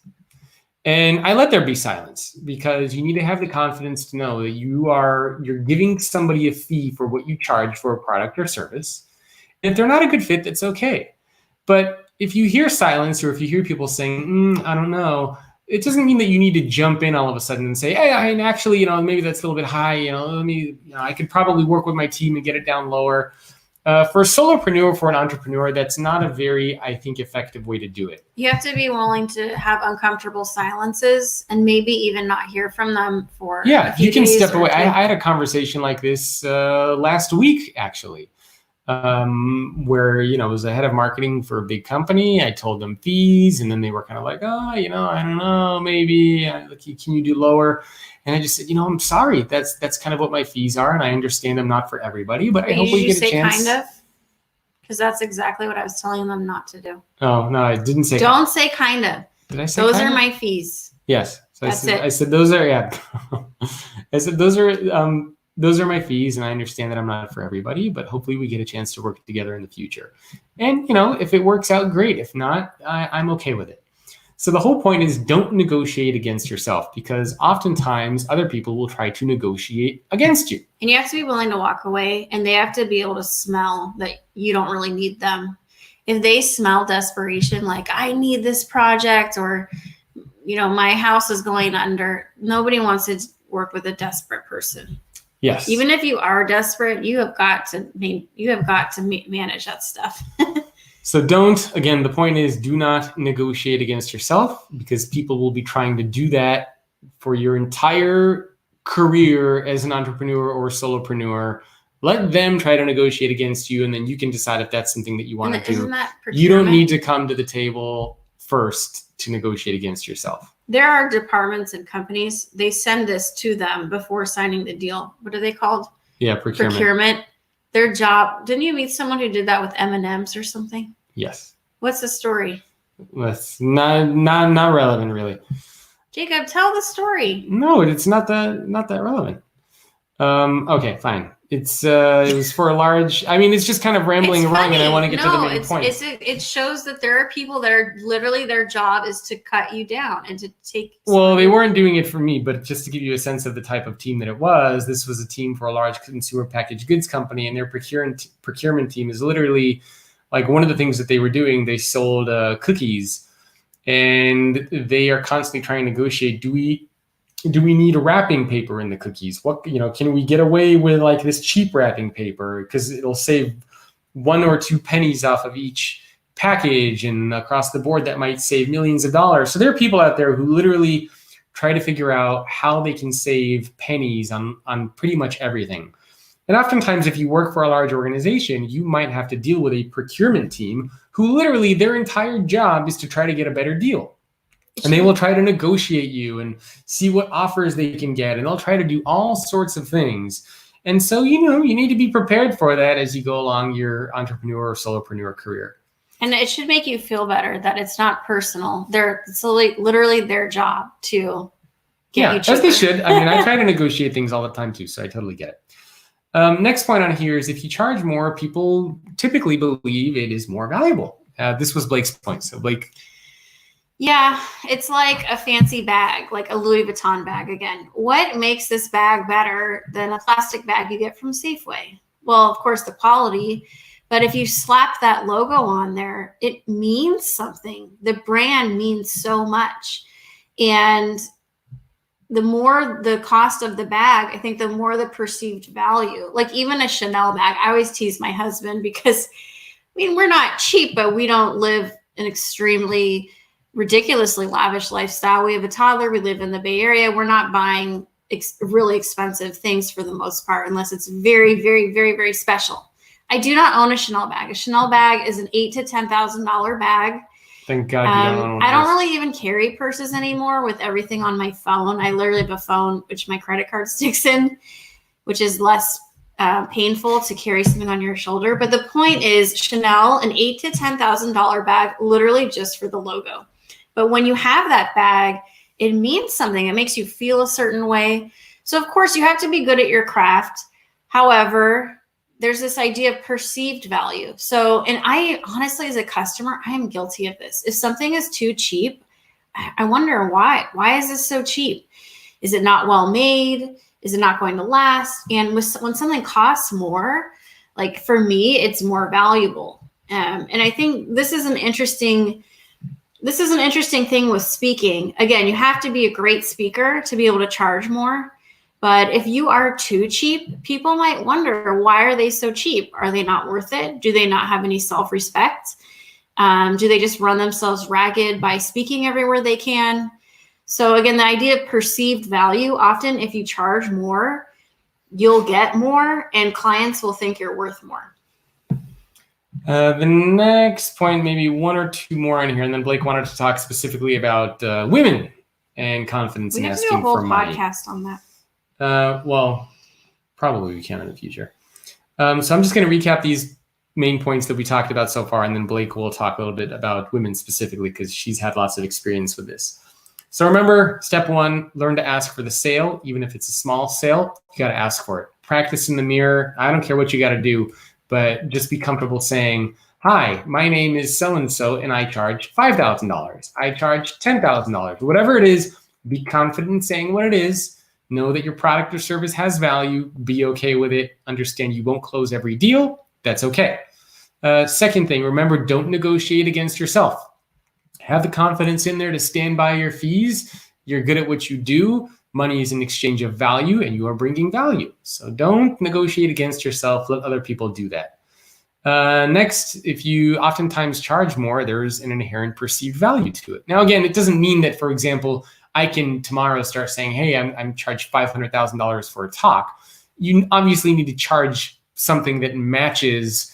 And I let there be silence because you need to have the confidence to know that you're giving somebody a fee for what you charge for a product or service. And if they're not a good fit, that's okay. But if you hear silence, or if you hear people saying, I don't know, it doesn't mean that you need to jump in all of a sudden and say, hey, actually, maybe that's a little bit high. I could probably work with my team and get it down lower. For a solopreneur, for an entrepreneur, that's not a very, I think, effective way to do it. You have to be willing to have uncomfortable silences and maybe even not hear from them for a few you can days step away. I two. had a conversation like this last week, actually, where, I was the head of marketing for a big company. I told them fees, and then they were kind of like, I don't know, maybe, can you do lower? And I just said, I'm sorry, that's kind of what my fees are. And I understand I'm not for everybody, but I hope we get a chance. Kind of? Because that's exactly what I was telling them not to do. Oh, no, I didn't say. Don't say kind of. Did I say those kind are of? My fees? Yes. So that's it. I said, those are, I said, those are my fees, and I understand that I'm not for everybody, but hopefully we get a chance to work together in the future. And, if it works out, great. If not, I'm okay with it. So the whole point is, don't negotiate against yourself, because oftentimes other people will try to negotiate against you. And you have to be willing to walk away, and they have to be able to smell that you don't really need them. If they smell desperation, like I need this project, or, my house is going under, nobody wants to work with a desperate person. Yes. Even if you are desperate, you have got to manage that stuff. So the point is, do not negotiate against yourself, because people will be trying to do that for your entire career as an entrepreneur or solopreneur. Let them try to negotiate against you, and then you can decide if that's something that you want to do. You don't need to come to the table first to negotiate against yourself. There are departments and companies, they send this to them before signing the deal. What are they called? Yeah, procurement. Their job. Didn't you meet someone who did that with M&Ms or something? Yes. What's the story? That's not relevant, really. Jacob, tell the story. No, it's not that relevant. Okay, fine. It was for a large. It's just kind of rambling around, and I want to get to the main point. It shows that there are people that are literally, their job is to cut you down and to take. Well, they weren't doing it for me, but just to give you a sense of the type of team that it was, this was a team for a large consumer packaged goods company, and their procurement team is literally like, one of the things that they were doing. They sold cookies, and they are constantly trying to negotiate. Do we need a wrapping paper in the cookies? What, can we get away with like this cheap wrapping paper, because it'll save 1 or 2 pennies off of each package, and across the board that might save millions of dollars. So there are people out there who literally try to figure out how they can save pennies on pretty much everything. And oftentimes, if you work for a large organization, you might have to deal with a procurement team who literally their entire job is to try to get a better deal. And they will try to negotiate you and see what offers they can get. And they'll try to do all sorts of things. And so, you need to be prepared for that as you go along your entrepreneur or solopreneur career. And it should make you feel better that it's not personal. It's literally their job to get you cheaper. As they should. I try to negotiate things all the time too, so I totally get it. Next point on here is, if you charge more, people typically believe it is more valuable. This was Blake's point. So Blake. Yeah, it's like a fancy bag, like a Louis Vuitton bag again. What makes this bag better than a plastic bag you get from Safeway? Well, of course, the quality. But if you slap that logo on there, it means something. The brand means so much. And the more the cost of the bag, I think the more the perceived value. Like even a Chanel bag, I always tease my husband because, we're not cheap, but we don't live an extremely ridiculously lavish lifestyle. We have a toddler. We live in the Bay Area. We're not buying really expensive things for the most part, unless it's very, very, very, very special. I do not own a Chanel bag. A Chanel bag is an $8,000 to $10,000 bag. Thank God you don't own I don't really even carry purses anymore with everything on my phone. I literally have a phone which my credit card sticks in, which is less painful to carry something on your shoulder. But the point is, Chanel, an $8,000 to $10,000 bag, literally just for the logo. But when you have that bag, it means something. It makes you feel a certain way. So of course you have to be good at your craft. However, there's this idea of perceived value. So, and I honestly, as a customer, I am guilty of this. If something is too cheap, I wonder why. Why is this so cheap? Is it not well made? Is it not going to last? And when something costs more, like for me, it's more valuable. And I think this is an interesting thing with speaking. Again, you have to be a great speaker to be able to charge more. But if you are too cheap, people might wonder, why are they so cheap? Are they not worth it? Do they not have any self-respect? Do they just run themselves ragged by speaking everywhere they can? So again, the idea of perceived value, often if you charge more, you'll get more and clients will think you're worth more. The next point, maybe one or two more in here, and then Blake wanted to talk specifically about women and confidence in asking for money. We have to do a whole podcast on that. Well, probably we can in the future. So I'm just going to recap these main points that we talked about so far, and then Blake will talk a little bit about women specifically because she's had lots of experience with this. So remember, step one, learn to ask for the sale. Even if it's a small sale, you got to ask for it. Practice in the mirror. I don't care what you got to do, but just be comfortable saying, hi, my name is so-and-so, and I charge $5,000. I charge $10,000. Whatever it is, be confident in saying what it is. Know that your product or service has value. Be okay with it. Understand you won't close every deal. That's okay. Second thing, remember, don't negotiate against yourself. Have the confidence in there to stand by your fees. You're good at what you do. Money is an exchange of value, and you are bringing value. So don't negotiate against yourself. Let other people do that. Next, if you oftentimes charge more, there's an inherent perceived value to it. Now, again, it doesn't mean that, for example, I can tomorrow start saying, hey, I'm charged $500,000 for a talk. You obviously need to charge something that matches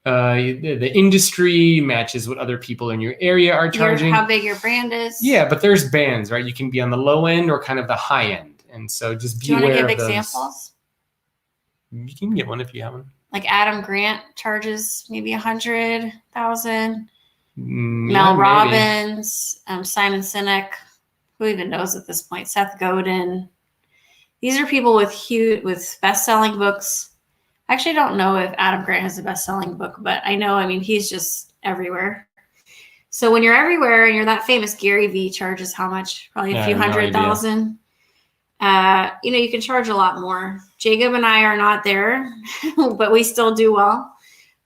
the industry, matches what other people in your area are charging. How big your brand is. Yeah, but there's bands, right? You can be on the low end or kind of the high end. And so just be aware of those. Do you want to give examples? You can get one if you have one. Like Adam Grant charges maybe $100,000. Mel Robbins, Simon Sinek. Who even knows at this point? Seth Godin. These are people with best-selling books. I actually don't know if Adam Grant has a best-selling book, but I know, he's just everywhere. So when you're everywhere and you're that famous, Gary Vee charges how much? Probably a few $100,000. You can charge a lot more. Jacob and I are not there, but we still do well.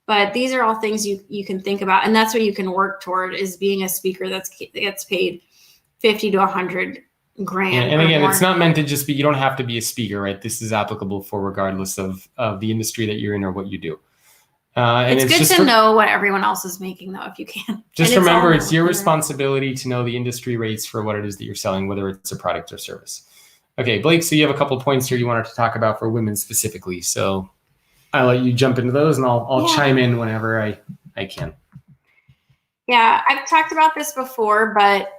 But these are all things you can think about. And that's what you can work toward, is being a speaker that gets paid 50 to 100 grand. Yeah, and again, it's not meant to just be, you don't have to be a speaker, right? This is applicable for regardless of the industry that you're in or what you do. And it's good to know what everyone else is making, though, if you can. Just remember, it's your responsibility to know the industry rates for what it is that you're selling, whether it's a product or service. Okay, Blake, so you have a couple points here you wanted to talk about for women specifically. So I'll let you jump into those, and I'll chime in whenever I can. Yeah, I've talked about this before, but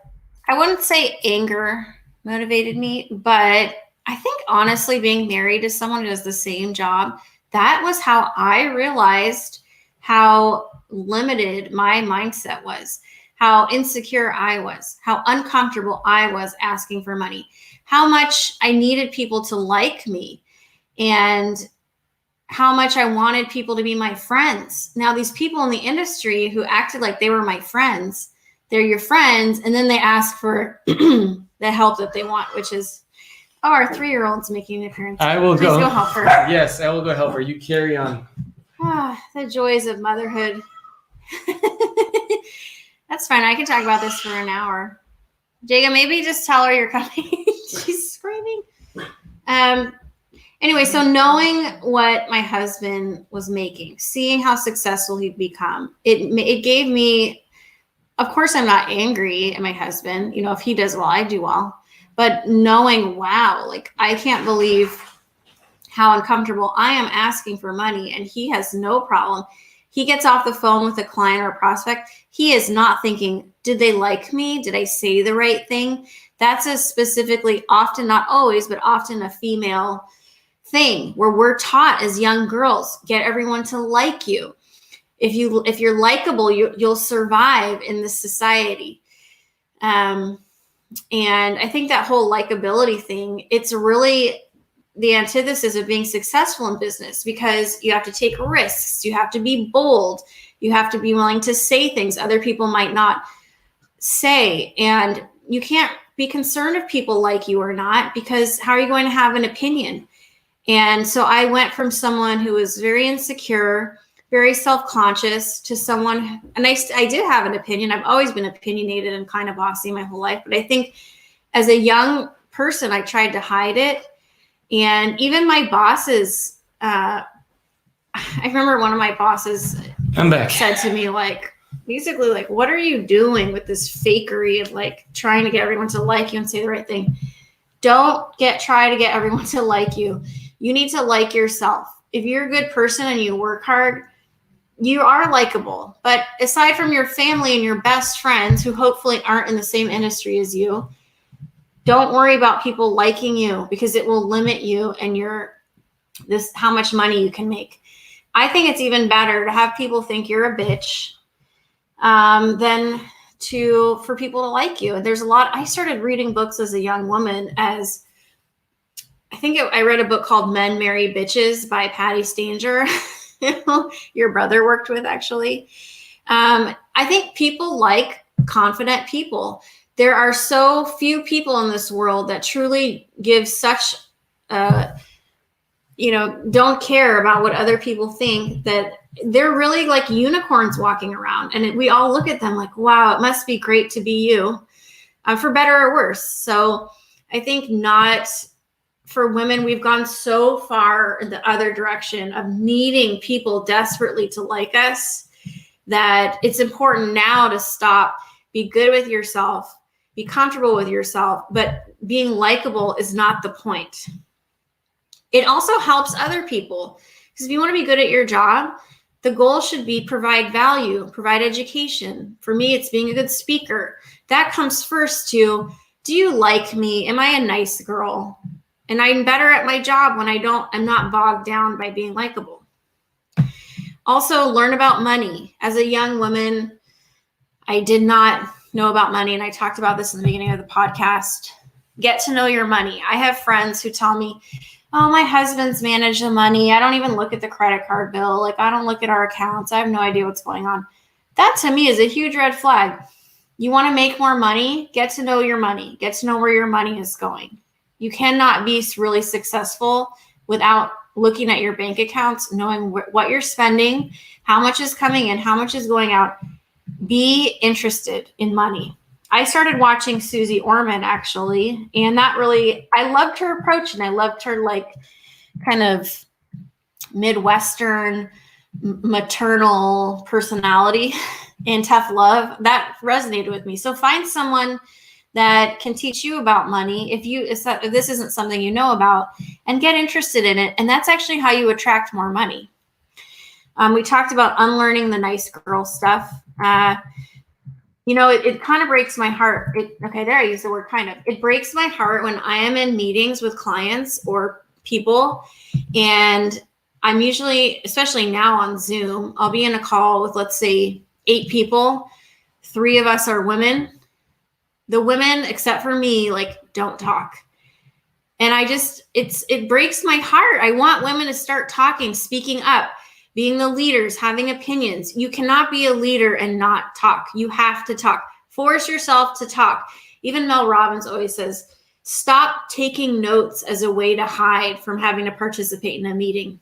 I wouldn't say anger motivated me, but I think honestly, being married to someone who does the same job, that was how I realized how limited my mindset was, how insecure I was, how uncomfortable I was asking for money, how much I needed people to like me, and how much I wanted people to be my friends. Now, these people in the industry who acted like they were my friends, they're your friends, and then they ask for the help that they want, which is, our 3-year-old's making an appearance. I will go help her. Yes, I will go help her. You carry on. The joys of motherhood. That's fine. I can talk about this for an hour. Jacob, maybe just tell her you're coming. She's screaming. Anyway, so knowing what my husband was making, seeing how successful he'd become, it gave me, of course, I'm not angry at my husband. If he does well, I do well. But knowing, wow, like I can't believe how uncomfortable I am asking for money, and he has no problem. He gets off the phone with a client or a prospect. He is not thinking, did they like me? Did I say the right thing? That's a specifically, often, not always, but often a female thing where we're taught as young girls, get everyone to like you. If you're likable, you'll survive in this society. And I think that whole likability thing, it's really the antithesis of being successful in business, because you have to take risks. You have to be bold. You have to be willing to say things other people might not say. And you can't be concerned if people like you or not, because how are you going to have an opinion? And so I went from someone who was very insecure, very self-conscious, to someone, and I did have an opinion. I've always been opinionated and kind of bossy my whole life. But I think as a young person, I tried to hide it. And even my bosses, I remember one of my bosses said to me, like, basically, like, what are you doing with this fakery of like trying to get everyone to like you and say the right thing? Don't try to get everyone to like you. You need to like yourself. If you're a good person and you work hard, you are likable. But aside from your family and your best friends, who hopefully aren't in the same industry as you, don't worry about people liking you, because it will limit you and how much money you can make. I think it's even better to have people think you're a bitch than for people to like you. And there's a lot. I started reading books as a young woman, I read a book called Men Marry Bitches by Patty Stanger, your brother worked with, actually. I think people like confident people. There are so few people in this world that truly give such, don't care about what other people think, that they're really like unicorns walking around. And we all look at them like, wow, it must be great to be you, for better or worse. So I think not for women, we've gone so far in the other direction of needing people desperately to like us, that it's important now to stop, be good with yourself, be comfortable with yourself, but being likable is not the point. It also helps other people, because if you want to be good at your job, the goal should be provide value, provide education. For me, it's being a good speaker. That comes first to, do you like me? Am I a nice girl? And I'm better at my job when I'm not bogged down by being likable. Also, learn about money. As a young woman, I did not know about money, and I talked about this in the beginning of the podcast. Get to know your money. I have friends who tell me, oh, my husband's managed the money. I don't even look at the credit card bill. Like, I don't look at our accounts. I have no idea what's going on. That to me is a huge red flag. You want to make more money? Get to know your money. Get to know where your money is going. You cannot be really successful without looking at your bank accounts, knowing what you're spending, how much is coming in, how much is going out. Be interested in money. I started watching Susie Orman, actually, and I loved her approach, and I loved her like kind of Midwestern maternal personality and tough love. That resonated with me. So find someone that can teach you about money if this isn't something you know about, and get interested in it. And that's actually how you attract more money. We talked about unlearning the nice girl stuff. It kind of breaks my heart. There I use the word kind of. It breaks my heart when I am in meetings with clients or people, and I'm usually, especially now on Zoom, I'll be in a call with, let's say, 8 people. 3 of us are women. The women, except for me, like, don't talk. And it breaks my heart. I want women to start talking, speaking up, being the leaders, having opinions. You cannot be a leader and not talk. You have to talk. Force yourself to talk. Even Mel Robbins always says, stop taking notes as a way to hide from having to participate in a meeting.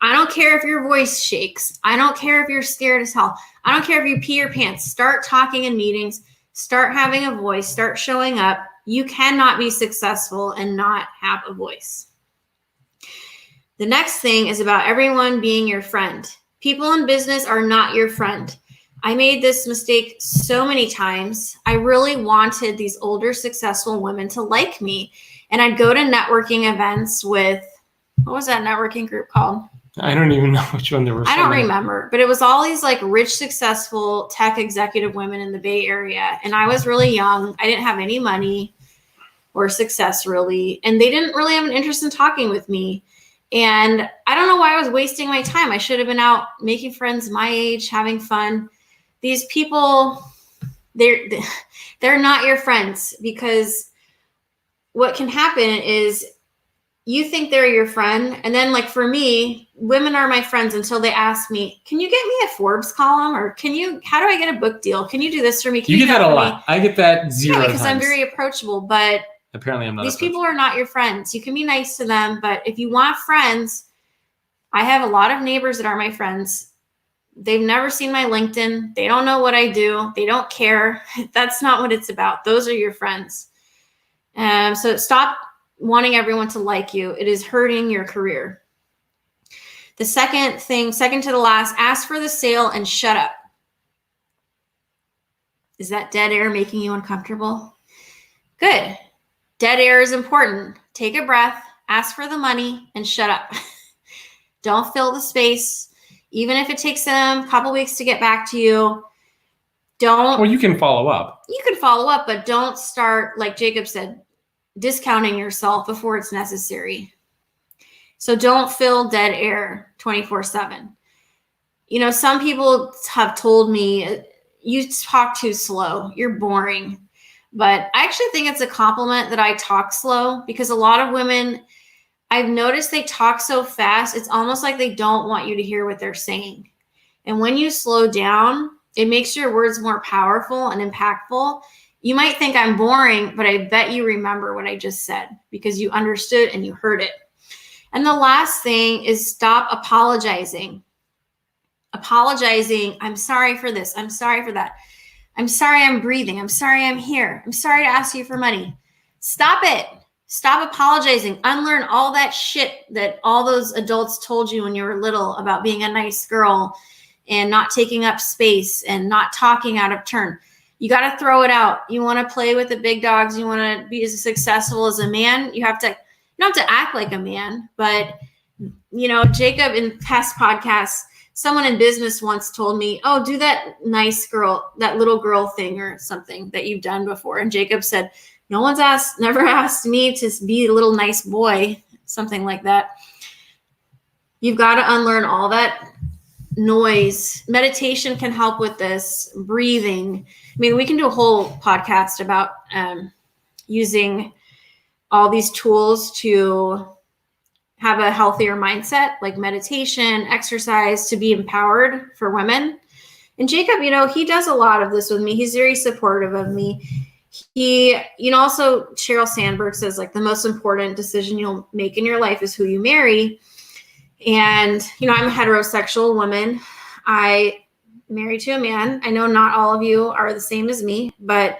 I don't care if your voice shakes. I don't care if you're scared as hell. I don't care if you pee your pants. Start talking in meetings. Start having a voice. Start showing up. You cannot be successful and not have a voice. The next thing is about everyone being your friend. People in business are not your friend. I made this mistake so many times. I really wanted these older, successful women to like me. And I'd go to networking events with, what was that networking group called? I don't even know which one there were. I don't remember, but it was all these like rich, successful tech executive women in the Bay Area. And I was really young. I didn't have any money or success really. And they didn't really have an interest in talking with me. And I don't know why I was wasting my time. I should have been out making friends my age, having fun. These people, they're not your friends, because what can happen is you think they're your friend. And then like for me, women are my friends until they ask me, can you get me a Forbes column? Or how do I get a book deal? Can you do this for me? Can you get that a lot. Me? I get that zero because times. I'm very approachable, but apparently I'm not. These people are not your friends. You can be nice to them, but if you want friends, I have a lot of neighbors that are my friends. They've never seen my LinkedIn. They don't know what I do. They don't care. That's not what it's about. Those are your friends. So stop wanting everyone to like you. It is hurting your career. The second to the last, ask for the sale and shut up. Is that dead air making you uncomfortable? Good. Dead air is important. Take a breath, ask for the money, and shut up. Don't fill the space. Even if it takes them a couple weeks to get back to you, Well, you can follow up. You can follow up, but don't start, like Jacob said, discounting yourself before it's necessary. So don't fill dead air 24/7. Some people have told me, you talk too slow. You're boring. But I actually think it's a compliment that I talk slow, because a lot of women, I've noticed they talk so fast, it's almost like they don't want you to hear what they're saying. And when you slow down, it makes your words more powerful and impactful. You might think I'm boring, but I bet you remember what I just said because you understood and you heard it. And the last thing is stop apologizing. I'm sorry for this. I'm sorry for that. I'm sorry I'm breathing. I'm sorry I'm here. I'm sorry to ask you for money. Stop it. Stop apologizing. Unlearn all that shit that all those adults told you when you were little about being a nice girl and not taking up space and not talking out of turn. You got to throw it out. You want to play with the big dogs. You want to be as successful as a man. You don't have to act like a man. But, Jacob, in past podcasts, someone in business once told me, oh, do that nice girl, that little girl thing or something that you've done before. And Jacob said, never asked me to be a little nice boy, something like that. You've got to unlearn all that noise. Meditation can help with this. Breathing. I mean, we can do a whole podcast about using all these tools to have a healthier mindset, like meditation, exercise, to be empowered for women. And Jacob, he does a lot of this with me. He's very supportive of me. He, also Sheryl Sandberg says, like, the most important decision you'll make in your life is who you marry. And, I'm a heterosexual woman. I married to a man. I know not all of you are the same as me, but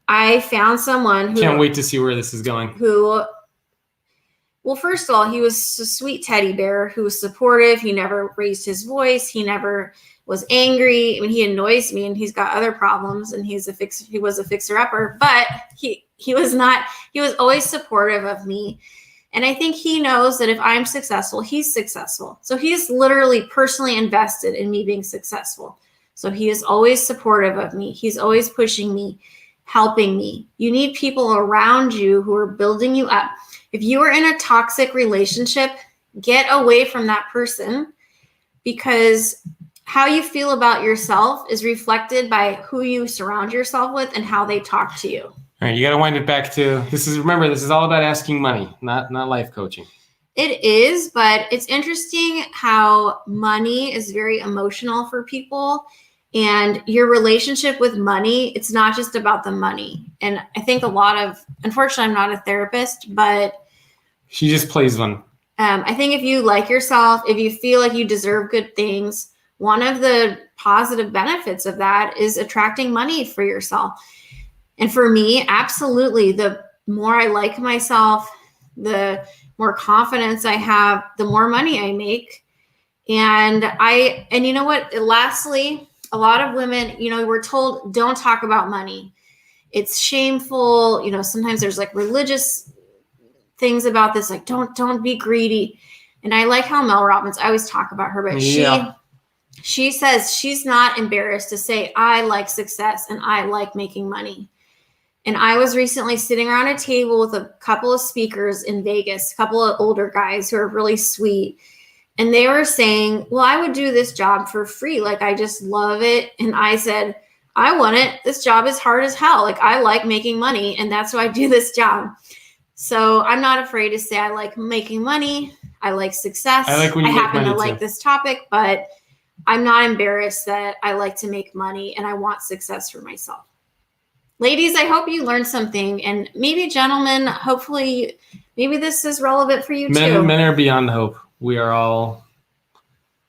I found someone who... Can't wait to see where this is going. Well, first of all, he was a sweet teddy bear who was supportive. He never raised his voice. He never was angry. I mean, he annoys me, and he's got other problems, and he was a fixer-upper, but he was always supportive of me. And I think he knows that if I'm successful, he's successful. So he's literally personally invested in me being successful. So he is always supportive of me. He's always pushing me, helping me. You need people around you who are building you up. If you are in a toxic relationship, get away from that person, because how you feel about yourself is reflected by who you surround yourself with and how they talk to you. All right, you got to wind it back to this is all about asking money, not life coaching. It is, but it's interesting how money is very emotional for people, and your relationship with money, it's not just about the money. And I think unfortunately, I'm not a therapist, but she just plays one. I think if you like yourself, if you feel like you deserve good things, one of the positive benefits of that is attracting money for yourself. And for me, absolutely, the more I like myself, the more confidence I have, the more money I make. And you know what? Lastly, a lot of women, we're told don't talk about money. It's shameful. Sometimes there's like religious things about this, like don't be greedy. And I like how Mel Robbins, I always talk about her, but she says she's not embarrassed to say, I like success and I like making money. And I was recently sitting around a table with a couple of speakers in Vegas, a couple of older guys who are really sweet. And they were saying, well, I would do this job for free. Like, I just love it. And I said, I want it. This job is hard as hell. Like, I like making money, and that's why I do this job. So I'm not afraid to say I like making money. I like success. I like when you make happen money to like too. this topic, but I'm not embarrassed that I like to make money and I want success for myself. Ladies, I hope you learned something. And maybe gentlemen, hopefully, maybe this is relevant for you too. Men are beyond hope. We are all...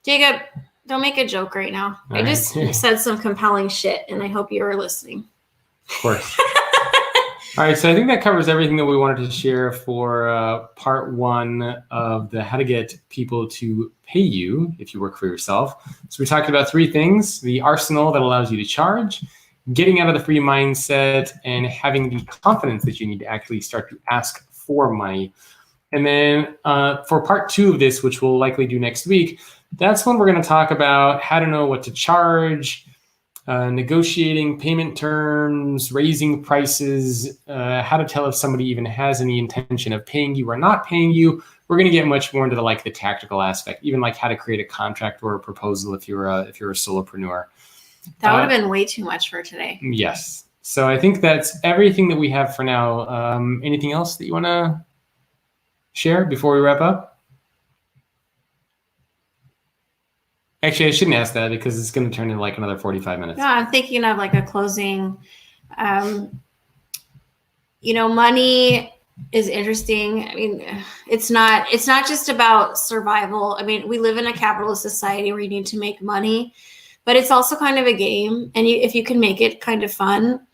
Jacob, don't make a joke right now. I just said some compelling shit, and I hope you were listening. Of course. All right, so I think that covers everything that we wanted to share for part one of the how to get people to pay you if you work for yourself. So we talked about three things: the arsenal that allows you to charge, getting out of the free mindset, and having the confidence that you need to actually start to ask for money. And then for part two of this, which we'll likely do next week, that's when we're going to talk about how to know what to charge, negotiating payment terms, raising prices, how to tell if somebody even has any intention of paying you or not paying you. We're going to get much more into the tactical aspect, even like how to create a contract or a proposal if you're a solopreneur. That would have been way too much for today. Yes. So I think that's everything that we have for now. Anything else that you want to share before we wrap up? Actually, I shouldn't ask that because it's going to turn into like another 45 minutes. Yeah, I'm thinking of like a closing. Money is interesting. I mean, it's not just about survival. I mean, we live in a capitalist society where you need to make money, but it's also kind of a game. And if you can make it kind of fun,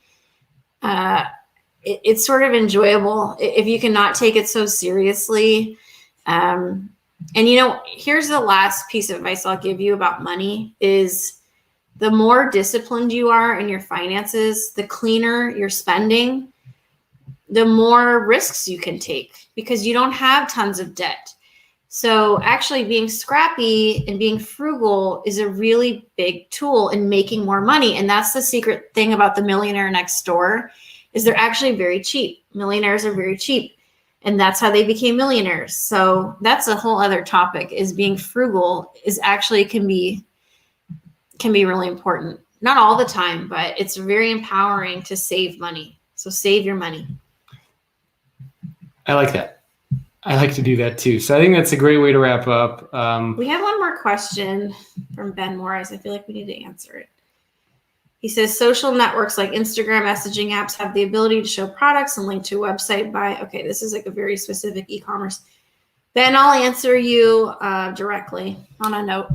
it's sort of enjoyable if you cannot take it so seriously. And here's the last piece of advice I'll give you about money is the more disciplined you are in your finances, the cleaner you're spending, the more risks you can take because you don't have tons of debt. So actually being scrappy and being frugal is a really big tool in making more money. And that's the secret thing about the millionaire next door is they're actually very cheap. Millionaires are very cheap. And that's how they became millionaires. So that's a whole other topic is being frugal is actually can be really important. Not all the time, but it's very empowering to save money. So save your money. I like that. I like to do that too. So I think that's a great way to wrap up. We have one more question from Ben Morris. I feel like we need to answer it. He says, social networks like Instagram messaging apps have the ability to show products and link to a website okay, this is like a very specific e-commerce. Ben, I'll answer you directly on a note.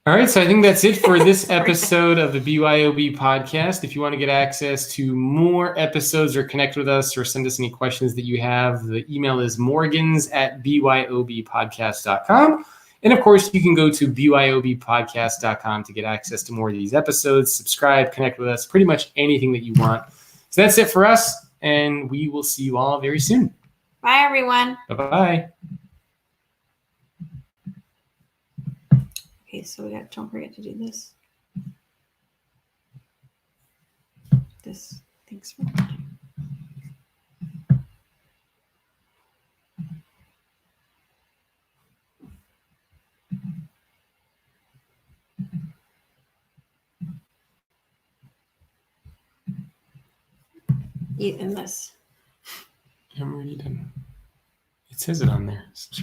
All right, so I think that's it for this episode of the BYOB podcast. If you want to get access to more episodes or connect with us or send us any questions that you have, the email is morgans@byobpodcast.com. And of course, you can go to byobpodcast.com to get access to more of these episodes, subscribe, connect with us, pretty much anything that you want. So that's it for us, and we will see you all very soon. Bye, everyone. Bye-bye. Okay, so don't forget to do this. Thanks for watching. Eat in this. I'm already done. It says it on there.